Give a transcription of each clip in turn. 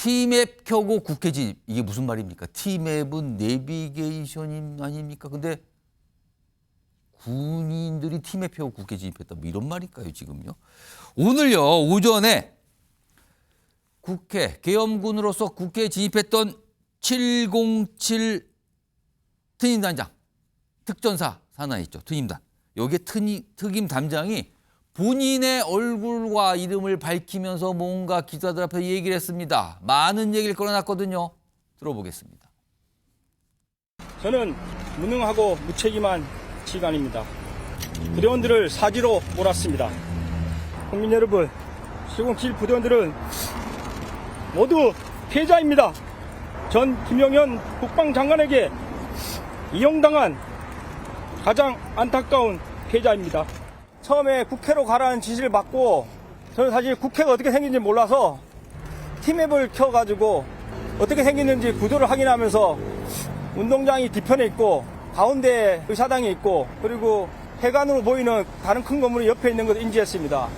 T맵 켜고 국회 진입. 이게 무슨 말입니까? T맵은 내비게이션 아닙니까? 근데 군인들이 T맵 켜고 국회 진입했다. 뭐 이런 말일까요, 지금요? 오늘요, 오전에 국회 계엄군으로서 국회에 진입했던 707 특임단장, 특전사 산하 있죠, 특임단. 여기에 특임단장이 본인의 얼굴과 이름을 밝히면서 뭔가 기자들 앞에 얘기를 했습니다. 많은 얘기를 꺼내놨거든요. 들어보겠습니다. 저는 무능하고 무책임한 지휘관입니다. 부대원들을 사지로 몰았습니다. 국민 여러분, 707 부대원들은 모두 피해자입니다. 전 김용현 국방장관에게 이용당한 가장 안타까운 피해자입니다. 처음에 국회로 가라는 지시를 받고 저는 사실 국회가 어떻게 생긴지 몰라서 T맵을 켜가지고 어떻게 생겼는지 구도를 확인하면서 운동장이 뒤편에 있고 가운데 의사당이 있고 그리고 해관으로 보이는 다른 큰 건물이 옆에 있는 것을 인지했습니다.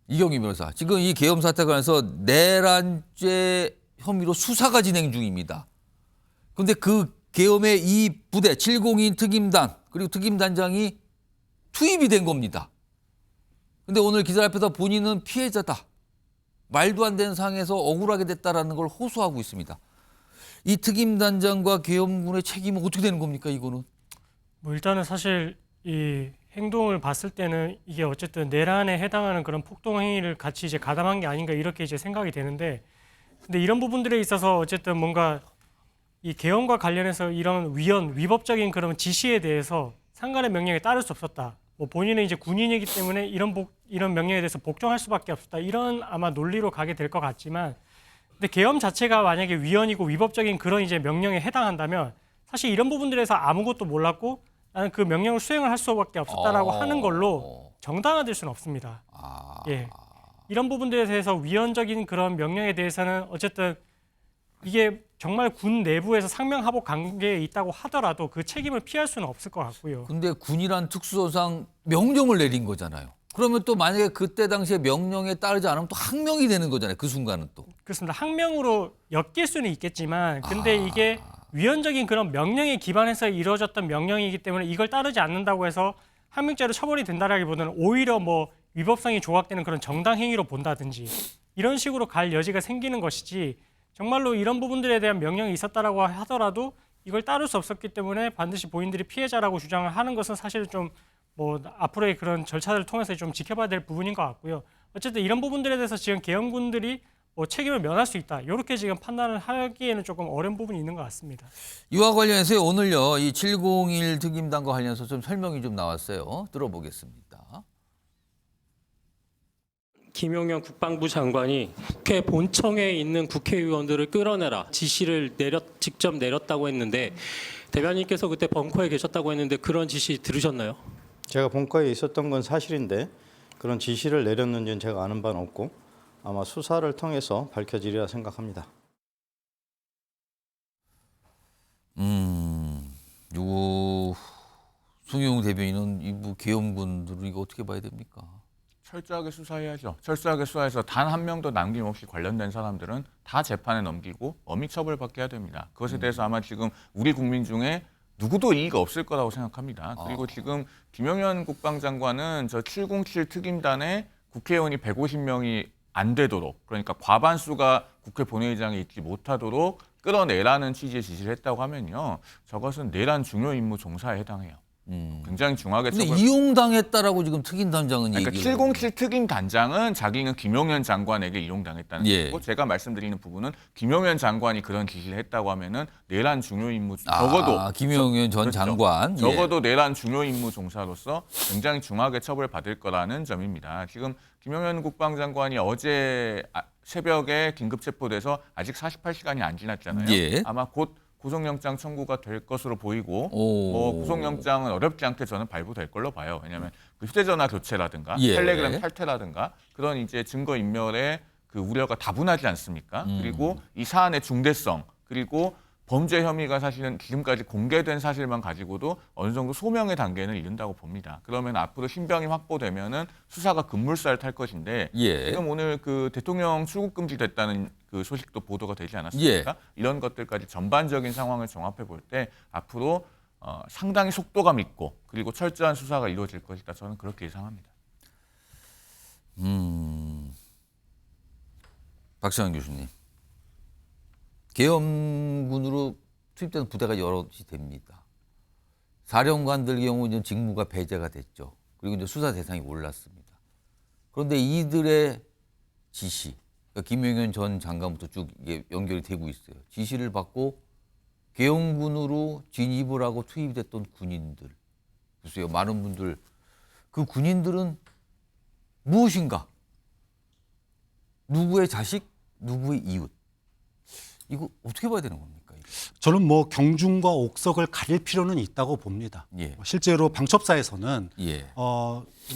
이경희 변호사, 지금 이 계엄 사태 관해서 내란죄 혐의로 수사가 진행 중입니다. 그런데 그 계엄의 이 부대 702 특임단 그리고 특임단장이 투입이 된 겁니다. 근데 오늘 기자 앞에서 본인은 피해자다. 말도 안 되는 상황에서 억울하게 됐다라는 걸 호소하고 있습니다. 이 특임단장과 계엄군의 책임은 어떻게 되는 겁니까, 이거는? 뭐 일단은 사실 이 행동을 봤을 때는 이게 어쨌든 내란에 해당하는 그런 폭동 행위를 같이 이제 가담한 게 아닌가 이렇게 이제 생각이 되는데, 근데 이런 부분들에 있어서 어쨌든 뭔가 이 계엄과 관련해서 이런 위법적인 그런 지시에 대해서 상관의 명령에 따를 수 없었다. 뭐 본인은 이제 군인이기 때문에 이런 명령에 대해서 복종할 수밖에 없었다. 이런 아마 논리로 가게 될 것 같지만, 근데 계엄 자체가 만약에 위헌이고 위법적인 그런 이제 명령에 해당한다면 사실 이런 부분들에서 아무것도 몰랐고 나는 그 명령을 수행을 할 수밖에 없었다라고 하는 걸로 정당화될 수는 없습니다. 예. 이런 부분들에 대해서 위헌적인 그런 명령에 대해서는 어쨌든 이게 정말 군 내부에서 상명하복 관계에 있다고 하더라도 그 책임을 피할 수는 없을 것 같고요. 근데 군이란 특수조상 명령을 내린 거잖아요. 그러면 또 만약에 그때 당시에 명령에 따르지 않으면 또 항명이 되는 거잖아요. 그 순간은 또. 그렇습니다. 항명으로 엮일 수는 있겠지만 근데 이게 위헌적인 그런 명령에 기반해서 이루어졌던 명령이기 때문에 이걸 따르지 않는다고 해서 항명죄로 처벌이 된다라기보다는 오히려 뭐 위법성이 조각되는 그런 정당 행위로 본다든지 이런 식으로 갈 여지가 생기는 것이지, 정말로 이런 부분들에 대한 명령이 있었다라고 하더라도 이걸 따를 수 없었기 때문에 반드시 본인들이 피해자라고 주장을 하는 것은 사실 좀 뭐 앞으로의 그런 절차들을 통해서 좀 지켜봐야 될 부분인 것 같고요. 어쨌든 이런 부분들에 대해서 지금 계엄군들이 뭐 책임을 면할 수 있다, 이렇게 지금 판단을 하기에는 조금 어려운 부분이 있는 것 같습니다. 이와 관련해서 오늘요, 이 701 특임단과 관련해서 좀 설명이 좀 나왔어요. 들어보겠습니다. 김용현 국방부 장관이 국회 본청에 있는 국회의원들을 끌어내라 지시를 직접 내렸다고 했는데, 대변인께서 그때 벙커에 계셨다고 했는데 그런 지시 들으셨나요? 제가 본과에 있었던 건 사실인데 그런 지시를 내렸는지는 제가 아는 바는 없고 아마 수사를 통해서 밝혀지리라 생각합니다. 요 송영 대변인은 이부 계엄군들을 이거 어떻게 봐야 됩니까? 철저하게 수사해야죠. 철저하게 수사해서 단 한 명도 남김없이 관련된 사람들은 다 재판에 넘기고 엄히 처벌받게 해야 됩니다. 그것에 대해서 아마 지금 우리 국민 중에 누구도 이의가 없을 거라고 생각합니다. 그리고 지금 김용현 국방장관은 저 707 특임단에 국회의원이 150명이 안 되도록, 그러니까 과반수가 국회 본회의장에 있지 못하도록 끌어내라는 취지의 지시를 했다고 하면요, 저것은 내란 중요 임무 종사에 해당해요. 굉장히 중하게 근데 처벌. 이용당했다라고 지금 특임단장은 그러니까 얘기를 707 특임단장은 자기는 김용현 장관에게 이용당했다는 거고, 제가 말씀드리는 부분은 김용현 장관이 그런 지시를 했다고 하면은 내란 중요 임무, 적어도 김용현 전 그렇죠. 장관 적어도 내란 중요 임무 종사로서 굉장히 중하게 처벌받을 거라는 점입니다. 지금 김용현 국방장관이 어제 새벽에 긴급 체포돼서 아직 48시간이 안 지났잖아요. 아마 곧 구속영장 청구가 될 것으로 보이고, 구속영장은 어렵지 않게 저는 발부될 걸로 봐요. 왜냐하면 그 휴대전화 교체라든가 텔레그램 탈퇴라든가 그런 이제 증거 인멸의 그 우려가 다분하지 않습니까? 그리고 이 사안의 중대성, 그리고 범죄 혐의가 사실은 지금까지 공개된 사실만 가지고도 어느 정도 소명의 단계는 이른다고 봅니다. 그러면 앞으로 신병이 확보되면은 수사가 급물살 탈 것인데 예. 지금 오늘 그 대통령 출국 금지됐다는 그 소식도 보도가 되지 않았습니까? 이런 것들까지 전반적인 상황을 종합해 볼 때 앞으로 상당히 속도감 있고 그리고 철저한 수사가 이루어질 것이다. 저는 그렇게 예상합니다. 박시환 교수님. 계엄군으로 투입된 부대가 여럿이 됩니다. 사령관들 경우 이제 직무가 배제가 됐죠. 그리고 이제 수사 대상이 올랐습니다. 그런데 이들의 지시, 그러니까 김용현 전 장관부터 쭉 이게 연결이 되고 있어요. 지시를 받고 계엄군으로 진입을 하고 투입됐던 군인들. 글쎄요, 많은 분들 그 군인들은 무엇인가? 누구의 자식, 누구의 이웃. 이거 어떻게 봐야 되는 겁니까? 이거? 저는 뭐 경중과 옥석을 가릴 필요는 있다고 봅니다. 예. 실제로 방첩사에서는 예.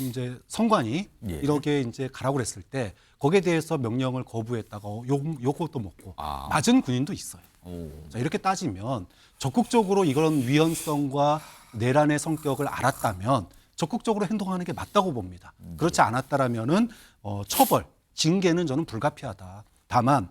이제 성관이 예. 이렇게 이제 가라고 그랬을 때 거기에 대해서 명령을 거부했다가 요것도 먹고 아. 맞은 군인도 있어요. 오. 자, 이렇게 따지면 적극적으로 이런 위헌성과 내란의 성격을 알았다면 적극적으로 행동하는 게 맞다고 봅니다. 그렇지 않았다라면은 처벌, 징계는 저는 불가피하다. 다만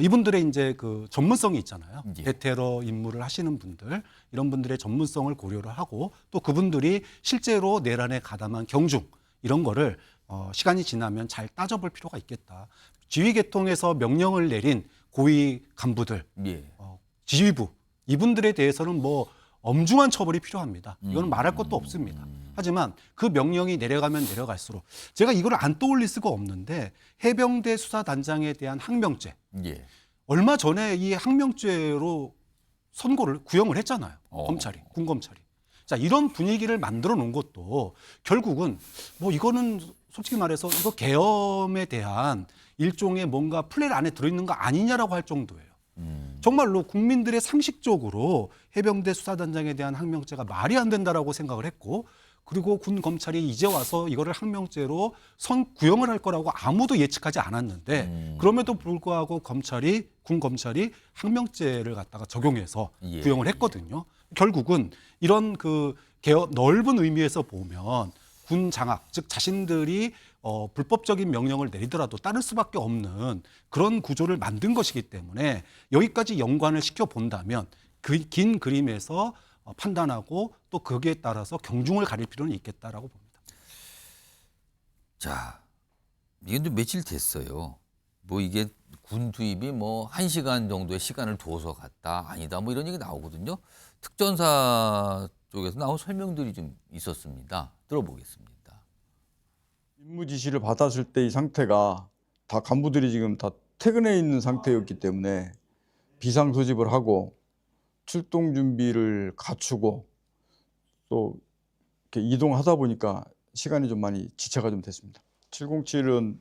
이분들의 이제 그 전문성이 있잖아요. 예. 대테러 임무를 하시는 분들 이런 분들의 전문성을 고려를 하고 또 그분들이 실제로 내란에 가담한 경중 이런 거를 시간이 지나면 잘 따져볼 필요가 있겠다. 지휘계통에서 명령을 내린 고위 간부들, 예. 지휘부 이분들에 대해서는 뭐 엄중한 처벌이 필요합니다. 이건 말할 것도 없습니다. 하지만 그 명령이 내려가면 내려갈수록 제가 이걸 안 떠올릴 수가 없는데 해병대 수사단장에 대한 항명죄 예. 얼마 전에 이 항명죄로 선고를 구형을 했잖아요. 검찰이, 군검찰이. 자, 이런 분위기를 만들어 놓은 것도 결국은 뭐 이거는 솔직히 말해서 이거 계엄에 대한 일종의 뭔가 플랜 안에 들어있는 거 아니냐라고 할 정도예요. 정말로 국민들의 상식적으로 해병대 수사단장에 대한 항명죄가 말이 안 된다라고 생각을 했고 그리고 군 검찰이 이제 와서 이거를 항명죄로 구형을 할 거라고 아무도 예측하지 않았는데 그럼에도 불구하고 군 검찰이 항명죄를 갖다가 적용해서 예. 구형을 했거든요. 결국은 이런 그 넓은 의미에서 보면 군 장악, 즉 자신들이 불법적인 명령을 내리더라도 따를 수밖에 없는 그런 구조를 만든 것이기 때문에 여기까지 연관을 시켜본다면 그 긴 그림에서 판단하고 또 거기에 따라서 경중을 가릴 필요는 있겠다라고 봅니다. 자, 이게 좀 며칠 됐어요. 뭐 이게 군 투입이 뭐 1시간 정도의 시간을 두어서 갔다 아니다 뭐 이런 얘기 나오거든요. 특전사 쪽에서 나온 설명들이 좀 있었습니다. 들어보겠습니다. 임무 지시를 받았을 때 이 상태가 다 간부들이 지금 다 퇴근해 있는 상태였기 때문에 비상 소집을 하고 출동 준비를 갖추고 또 이렇게 이동하다 보니까 시간이 좀 많이 지체가 좀 됐습니다. 707은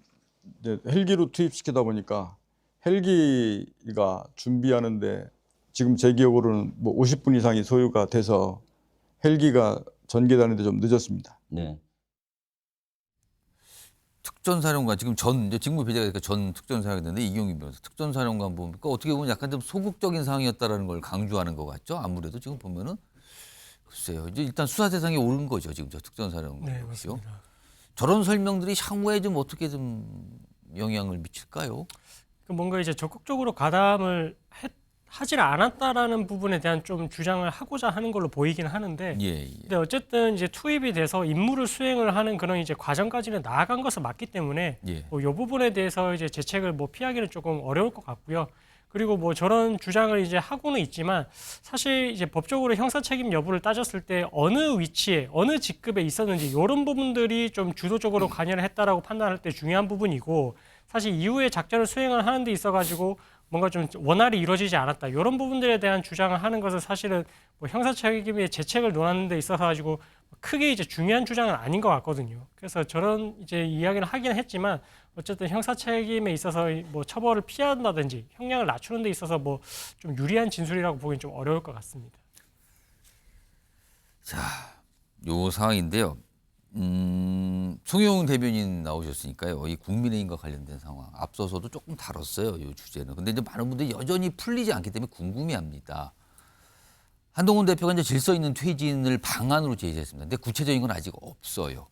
이제 헬기로 투입시키다 보니까 헬기가 준비하는데 지금 제 기억으로는 뭐 50분 이상이 소요가 돼서 헬기가 전개되는데 좀 늦었습니다. 네. 특전사령관 지금 이제 직무 배제가 되니까 전 특전사령관이 됐는데 이경규 변호사 특전사령관 보니까 어떻게 보면 약간 좀 소극적인 상황이었다라는 걸 강조하는 것 같죠. 아무래도 지금 보면은 글쎄요. 이제 일단 수사 대상에 오른 거죠. 지금 저 특전사령관. 네, 맞습니다. 저런 설명들이 향후에 좀 어떻게 좀 영향을 미칠까요? 뭔가 이제 적극적으로 가담을 하질 않았다라는 부분에 대한 좀 주장을 하고자 하는 걸로 보이긴 하는데 예. 근데 어쨌든 이제 투입이 돼서 임무를 수행을 하는 그런 이제 과정까지는 나아간 것은 맞기 때문에 예. 이 부분에 대해서 이제 재책을 뭐 피하기는 조금 어려울 것 같고요. 그리고 뭐 저런 주장을 이제 하고는 있지만 사실 이제 법적으로 형사 책임 여부를 따졌을 때 어느 위치에 어느 직급에 있었는지 이런 부분들이 좀 주도적으로 관여를 했다라고 판단할 때 중요한 부분이고 사실 이후에 작전을 수행을 하는 데 있어가지고 뭔가 좀 원활히 이루어지지 않았다. 이런 부분들에 대한 주장을 하는 것은 사실은 뭐 형사 책임의 재책을 논하는 데 있어서 가지고 크게 이제 중요한 주장은 아닌 것 같거든요. 그래서 저런 이제 이야기를 하긴 했지만 어쨌든 형사 책임에 있어서 뭐 처벌을 피한다든지 형량을 낮추는 데 있어서 뭐 좀 유리한 진술이라고 보기엔 좀 어려울 것 같습니다. 자, 요 상황인데요. 송영 대변인 나오셨으니까요. 이 국민의힘과 관련된 상황 앞서서도 조금 다뤘어요. 이 주제는. 근데 이제 많은 분들이 여전히 풀리지 않기 때문에 궁금해합니다. 한동훈 대표가 이제 질서 있는 퇴진을 방안으로 제시했습니다. 근데 구체적인 건 아직 없어요.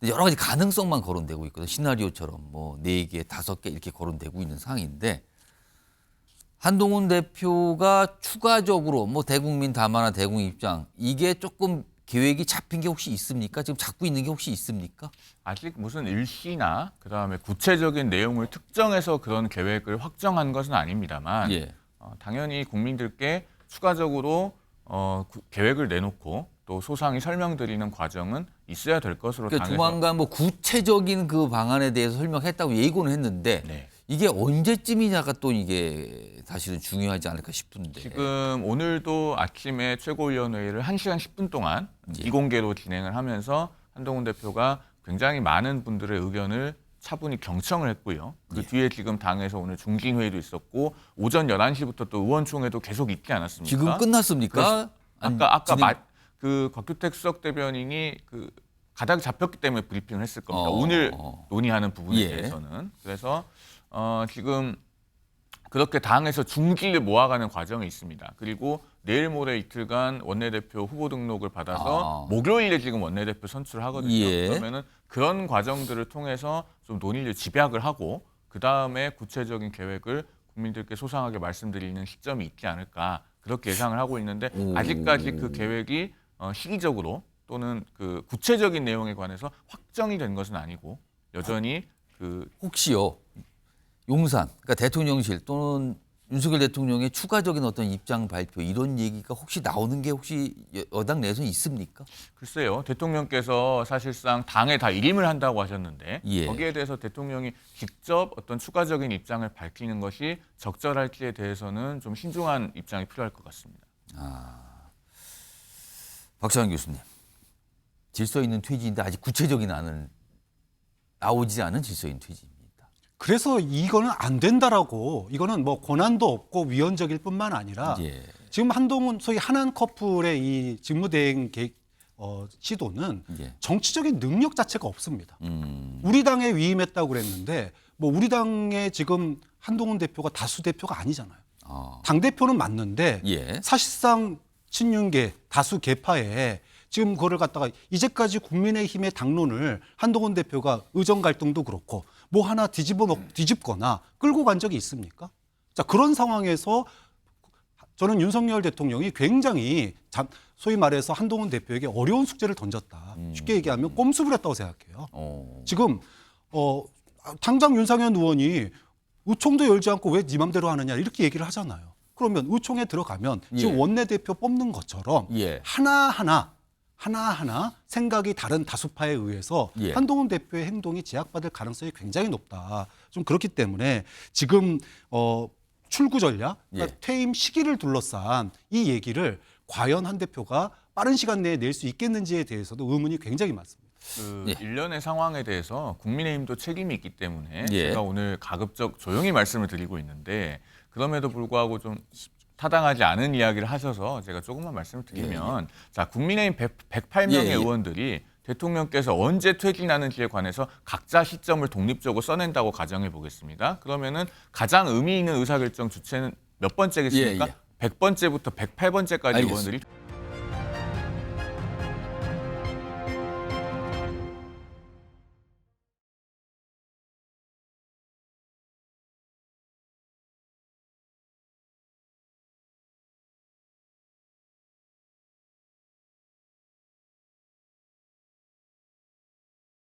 여러 가지 가능성만 거론되고 있거든요. 시나리오처럼 뭐 4개, 5개 이렇게 거론되고 있는 상황인데 한동훈 대표가 추가적으로 뭐 대국민 담화나 대국민 입장 이게 조금 계획이 잡힌 게 혹시 있습니까? 지금 잡고 있는 게 혹시 있습니까? 아직 무슨 일시나 그다음에 구체적인 내용을 특정해서 그런 계획을 확정한 것은 아닙니다만 예. 당연히 국민들께 추가적으로 계획을 내놓고 또 소상히 설명드리는 과정은 있어야 될 것으로 그러니까 당에서 조만간 뭐 구체적인 그 방안에 대해서 설명했다고 예고는 했는데 네. 이게 언제쯤이냐가 또 이게 사실은 중요하지 않을까 싶은데. 지금 오늘도 아침에 최고위원회의를 1시간 10분 동안 예. 비공개로 진행을 하면서 한동훈 대표가 굉장히 많은 분들의 의견을 차분히 경청을 했고요. 그 예. 뒤에 지금 당에서 오늘 중진회의도 있었고 오전 11시부터 또 의원총회도 계속 있지 않았습니까? 지금 끝났습니까? 아까 진행- 그 곽규택 수석 대변인이 그 가닥이 잡혔기 때문에 브리핑을 했을 겁니다. 어. 오늘 논의하는 부분에 예. 대해서는. 그래서 지금 그렇게 당에서 중지를 모아가는 과정이 있습니다. 그리고 내일 모레 이틀간 원내대표 후보 등록을 받아서 목요일에 지금 원내대표 선출을 하거든요. 예. 그러면은 그런 과정들을 통해서 좀 논의를 집약을 하고 그 다음에 구체적인 계획을 국민들께 소상하게 말씀드리는 시점이 있지 않을까 그렇게 예상을 하고 있는데 아직까지 그 계획이 시기적으로 또는 그 구체적인 내용에 관해서 확정이 된 것은 아니고 여전히 그 혹시요 용산 그러니까 대통령실 또는 윤석열 대통령의 추가적인 어떤 입장 발표 이런 얘기가 혹시 나오는 게 혹시 여당 내에서 있습니까? 글쎄요 대통령께서 사실상 당에 다 일임을 한다고 하셨는데 예. 거기에 대해서 대통령이 직접 어떤 추가적인 입장을 밝히는 것이 적절할지에 대해서는 좀 신중한 입장이 필요할 것 같습니다. 박찬원 교수님 질서 있는 퇴진인데 아직 구체적인 안은 나오지 않은 질서 있는 퇴진입니다. 그래서 이거는 안 된다라고 이거는 뭐 권한도 없고 위헌적일 뿐만 아니라 예. 지금 한동훈 소위 한한 커플의 이 직무대행 시도는 예. 정치적인 능력 자체가 없습니다. 음. 우리 당에 위임했다고 그랬는데 뭐 우리 당의 지금 한동훈 대표가 다수 대표가 아니잖아요. 당 대표는 맞는데 예. 사실상 친윤계 다수 계파에 지금 그거를 갖다가 이제까지 국민의힘의 당론을 한동훈 대표가 의정 갈등도 그렇고 뭐 하나 뒤집거나 끌고 간 적이 있습니까? 자, 그런 상황에서 저는 윤석열 대통령이 굉장히 소위 말해서 한동훈 대표에게 어려운 숙제를 던졌다. 쉽게 얘기하면 꼼수를 했다고 생각해요. 지금 당장 윤상현 의원이 의총도 열지 않고 왜 네 맘대로 하느냐 이렇게 얘기를 하잖아요. 그러면 의총에 들어가면 지금 예. 원내대표 뽑는 것처럼 예. 하나하나 생각이 다른 다수파에 의해서 예. 한동훈 대표의 행동이 제약받을 가능성이 굉장히 높다. 좀 그렇기 때문에 지금 출구 전략, 그러니까 예. 퇴임 시기를 둘러싼 이 얘기를 과연 한 대표가 빠른 시간 내에 낼 수 있겠는지에 대해서도 의문이 굉장히 많습니다. 그 예. 일련의 상황에 대해서 국민의힘도 책임이 있기 때문에 예. 제가 오늘 가급적 조용히 말씀을 드리고 있는데 그럼에도 불구하고 좀 타당하지 않은 이야기를 하셔서 제가 조금만 말씀을 드리면 자 국민의힘 108명의 예, 예. 의원들이 대통령께서 언제 퇴진하는지에 관해서 각자 시점을 독립적으로 써낸다고 가정해 보겠습니다. 그러면은 가장 의미 있는 의사결정 주체는 몇 번째겠습니까? 예, 예. 100번째부터 108번째까지 알겠습니다. 의원들이